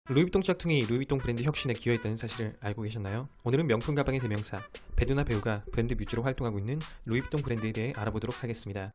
루이비통 짝퉁이 루이비통 브랜드 혁신에 기여했다는 사실을 알고 계셨나요? 오늘은 명품 가방의 대명사 베두나 배우가 브랜드 뮤즈로 활동하고 있는 루이비통 브랜드에 대해 알아보도록 하겠습니다.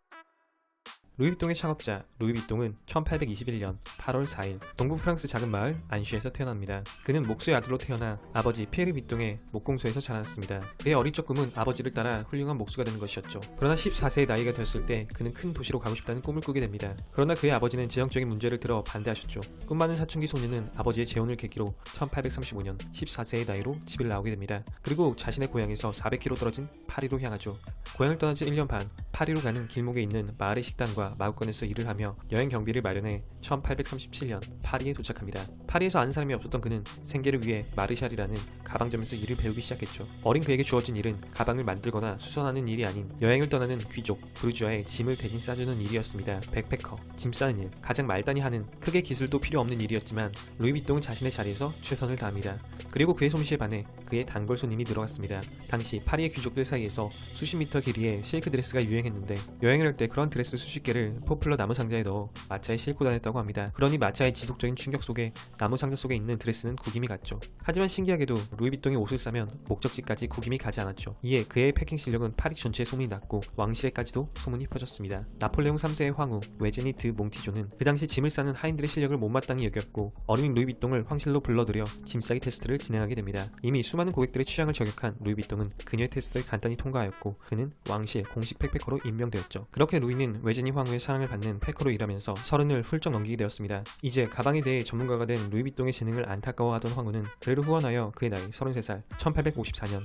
루이비통의 창업자 루이비통은 1821년 8월 4일 동부 프랑스 작은 마을 안쉬에서 태어납니다. 그는 목수의 아들로 태어나 아버지 피에르 비통의 목공소에서 자랐습니다. 그의 어릴 적 꿈은 아버지를 따라 훌륭한 목수가 되는 것이었죠. 그러나 14세의 나이가 됐을 때 그는 큰 도시로 가고 싶다는 꿈을 꾸게 됩니다. 그러나 그의 아버지는 재정적인 문제를 들어 반대하셨죠. 꿈 많은 사춘기 소년은 아버지의 재혼을 계기로 1835년 14세의 나이로 집을 나오게 됩니다. 그리고 자신의 고향에서 400km 떨어진 파리로 향하죠. 고향을 떠난 지 1년 반, 파리로 가는 길목에 있는 마을의 식당과 마구간에서 일을 하며 여행 경비를 마련해 1837년 파리에 도착합니다. 파리에서 아는 사람이 없었던 그는 생계를 위해 마르샬이라는 가방점에서 일을 배우기 시작했죠. 어린 그에게 주어진 일은 가방을 만들거나 수선하는 일이 아닌 여행을 떠나는 귀족, 부르주아의 짐을 대신 싸주는 일이었습니다. 백패커, 짐 싸는 일, 가장 말단이 하는 크게 기술도 필요 없는 일이었지만 루이비통은 자신의 자리에서 최선을 다합니다. 그리고 그의 솜씨에 반해 그의 단골 손님이 늘어갔습니다. 당시 파리의 귀족들 사이에서 수십 미터 길이의 실크 드레스가 유행했는데 여행을 할 때 그런 드레스 수십 개를 포플러 나무 상자에 넣어 마차에 싣고 다녔다고 합니다. 그러니 마차의 지속적인 충격 속에 나무 상자 속에 있는 드레스는 구김이 갔죠. 하지만 신기하게도 루이비통이 옷을 싸면 목적지까지 구김이 가지 않았죠. 이에 그의 패킹 실력은 파리 전체에 소문이 났고 왕실에까지도 소문이 퍼졌습니다. 나폴레옹 3세의 황후 외제니 드 몽티조는 그 당시 짐을 싸는 하인들의 실력을 못마땅히 여겼고 어린 루이비통을 황실로 불러들여 짐싸기 테스트를 진행하게 됩니다. 이미 수많은 고객들의 취향을 저격한 루이비통은 그녀의 테스트를 간단히 통과하였고 그는 왕실 공식 팩패커로 임명되었죠. 그렇게 루이는 외제니 황후의 사랑을 받는 패커로 일하면서 30을 훌쩍 넘기게 되었습니다. 이제 가방에 대해 전문가가 된 루이비통의 재능을 안타까워하던 황후는 그를 후원하여 그의 나이 33살 1854년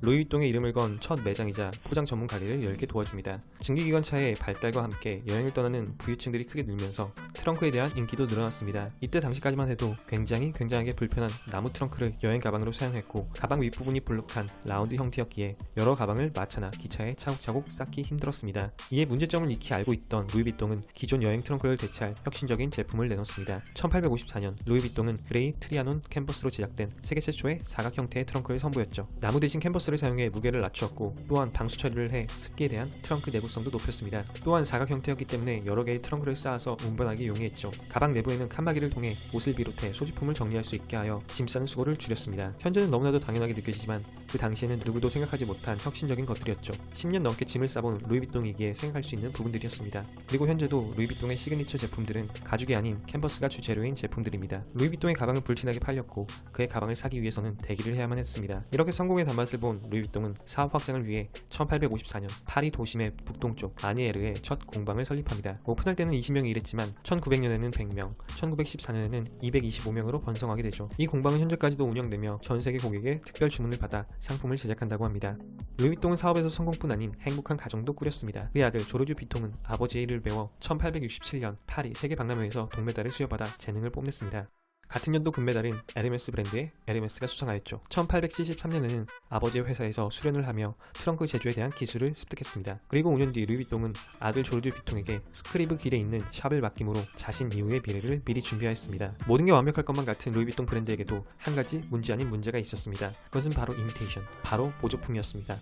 루이비통의 이름을 건 첫 매장이자 포장 전문 가게를 열게 도와줍니다. 증기기관차의 발달과 함께 여행을 떠나는 부유층들이 크게 늘면서 트렁크에 대한 인기도 늘어났습니다. 이때 당시까지만 해도 굉장하게 불편한 나무 트렁크를 여행 가방으로 사용했고 가방 윗부분이 볼록한 라운드 형태였기에 여러 가방을 마차나 기차에 차곡차곡 쌓기 힘들었습니다. 이에 문제점을 익히 알고 있던 루이비통은 기존 여행 트렁크를 대체할 혁신적인 제품을 내놓습니다. 1854년 루이비통은 그레이 트리아논 캔버스로 제작된 세계 최초의 사각 형태의 트렁크를 선보였죠. 나무 대신 캔버스를 사용해 무게를 낮추었고 또한 방수 처리를 해 습기에 대한 트렁크 내구성도 높였습니다. 또한 사각 형태였기 때문에 여러 개의 트렁크를 쌓아서 운반하기 용이했죠. 가방 내부에는 칸막이를 통해 옷을 비롯해 소지품을 정리할 수 있게 하여 짐 싸는 수고를 줄였습니다. 현재는 너무나도 당연하게 느껴지지만 그 당시에는 누구도 생각하지 못한 혁신적인 것들이었죠. 10년 넘게 짐을 싸본 루이비통이기에 생각할 수 있는 부분들이었습니다. 그리고 현재도 루이비통의 시그니처 제품들은 가죽이 아닌 캔버스가 주재료인 제품들입니다. 루이비통의 가방은 불티나게 팔렸고 그의 가방을 사기 위해서는 대기를 해야만 했습니다. 이렇게 성공의 단맛을 본 루이비통은 사업 확장을 위해 1854년 파리 도심의 북동쪽 아니에르에 첫 공방을 설립합니다. 오픈할 때는 20명이 일했지만 1900년에는 100명, 1914년에는 225명으로 번성하게 되죠. 이 공방은 현재까지도 운영되며 전세계 고객의 특별 주문을 받아 상품을 제작한다고 합니다. 루이비통은 사업에서 성공뿐 아닌 행복한 가정도 꾸렸습니다. 그의 아들 조르주 비통은 아버지의 일을 배워 1867년 파리 세계 박람회에서 동메달을 수여받아 재능을 뽐냈습니다. 같은 연도 금메달은 에르메스 브랜드의 에르메스가 수상하였죠. 1873년에는 아버지의 회사에서 수련을 하며 트렁크 제조에 대한 기술을 습득했습니다. 그리고 5년 뒤 루이비통은 아들 조르주 비통에게 스크리브 길에 있는 샵을 맡김으로 자신 이후의 미래를 미리 준비하였습니다. 모든 게 완벽할 것만 같은 루이비통 브랜드에게도 한 가지 문제 아닌 문제가 있었습니다. 그것은 바로 이미테이션, 바로 보조품이었습니다.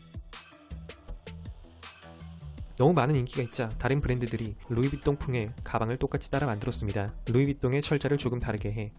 너무 많은 인기가 있자 다른 브랜드들이 루이비통풍의 가방을 똑같이 따라 만들었습니다. 루이비통의 철자를 조금 다르게 해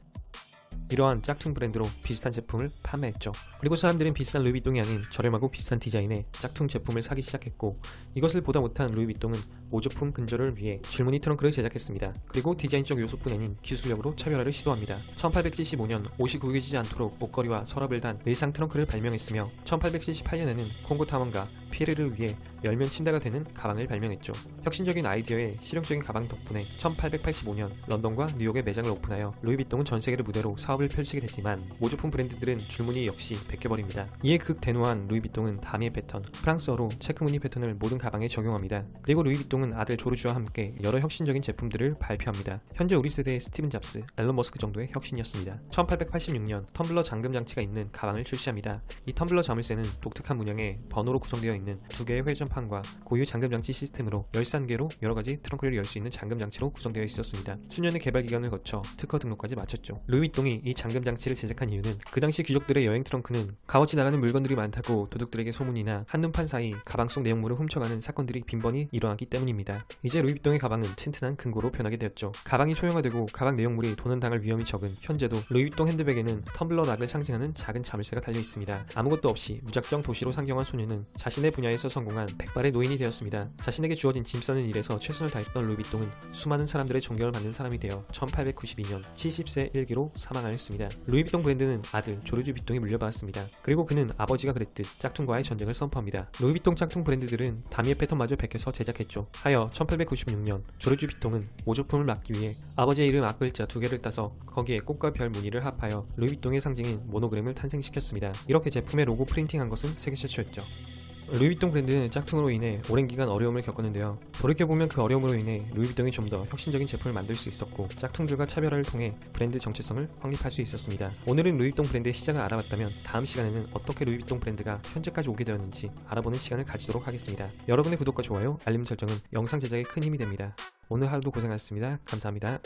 이러한 짝퉁 브랜드로 비슷한 제품을 판매했죠. 그리고 사람들은 비싼 루이비통이 아닌 저렴하고 비싼 디자인의 짝퉁 제품을 사기 시작했고 이것을 보다 못한 루이비통은 모조품 근절을 위해 줄무늬 트렁크를 제작했습니다. 그리고 디자인적 요소뿐 아닌 기술력으로 차별화를 시도합니다. 1875년 옷이 구겨지지 않도록 옷걸이와 서랍을 단 의상 트렁크를 발명했으며 1878년에는 콩고 탐험가 피에르를 위해 열면 침대가 되는 가방을 발명했죠. 혁신적인 아이디어에 실용적인 가방 덕분에 1885년 런던과 뉴욕에 매장을 오픈하여 루이비통은 전세계를 무대로 사업을 펼치게 되지만 모조품 브랜드들은 줄무늬 역시 베껴버립니다. 이에 극대노한 루이비통은 다미의 패턴, 프랑스어로 체크무늬 패턴을 모든 가방에 적용합니다. 그리고 루이비통은 아들 조르주와 함께 여러 혁신적인 제품들을 발표합니다. 현재 우리 세대의 스티븐 잡스, 앨런 머스크 정도의 혁신이었습니다. 1886년 텀블러 잠금 장치가 있는 가방을 출시합니다. 이 텀블러 자물쇠는 독특한 문양의 번호로 구성되어 있는 있는 두 개의 회전판과 고유 잠금장치 시스템으로 13개로 여러가지 트렁크를 열 수 있는 잠금장치로 구성되어 있었습니다. 수년의 개발 기간을 거쳐 특허 등록까지 마쳤죠. 루이비통이 이 잠금장치를 제작한 이유는 그 당시 귀족들의 여행 트렁크는 값어치 나가는 물건들이 많다고 도둑들에게 소문이나 한눈판 사이 가방 속 내용물을 훔쳐가는 사건들이 빈번히 일어나기 때문입니다. 이제 루이비통의 가방은 튼튼한 금고로 변하게 되었죠. 가방이 소형화되고 가방 내용물이 도난당할 위험이 적은 현재도 루이비통 핸드백에는 텀블러 락을 상징하는 작은 자물쇠가 달려 있습니다. 아무것도 없이 무작정 도시로 상경한 소녀는 자신의 분야에서 성공한 백발의 노인이 되었습니다. 자신에게 주어진 짐 싸는 일에서 최선을 다했던 루이비통은 수많은 사람들의 존경을 받는 사람이 되어 1892년 70세 일기로 사망하였습니다. 루이비통 브랜드는 아들 조르주 비통이 물려받았습니다. 그리고 그는 아버지가 그랬듯 짝퉁과의 전쟁을 선포합니다. 루이비통 짝퉁 브랜드들은 다미의 패턴마저 베껴서 제작했죠. 하여 1896년 조르주 비통은 모조품을 막기 위해 아버지의 이름 앞글자 2개를 따서 거기에 꽃과 별 무늬를 합하여 루이비통의 상징인 모노그램을 탄생시켰습니다. 이렇게 제품의 로고 프린팅한 것은 세계 최초였죠. 루이비통 브랜드는 짝퉁으로 인해 오랜 기간 어려움을 겪었는데요. 돌이켜보면 그 어려움으로 인해 루이비통이 좀 더 혁신적인 제품을 만들 수 있었고 짝퉁들과 차별화를 통해 브랜드 정체성을 확립할 수 있었습니다. 오늘은 루이비통 브랜드의 시작을 알아봤다면 다음 시간에는 어떻게 루이비통 브랜드가 현재까지 오게 되었는지 알아보는 시간을 가지도록 하겠습니다. 여러분의 구독과 좋아요, 알림 설정은 영상 제작에 큰 힘이 됩니다. 오늘 하루도 고생하셨습니다. 감사합니다.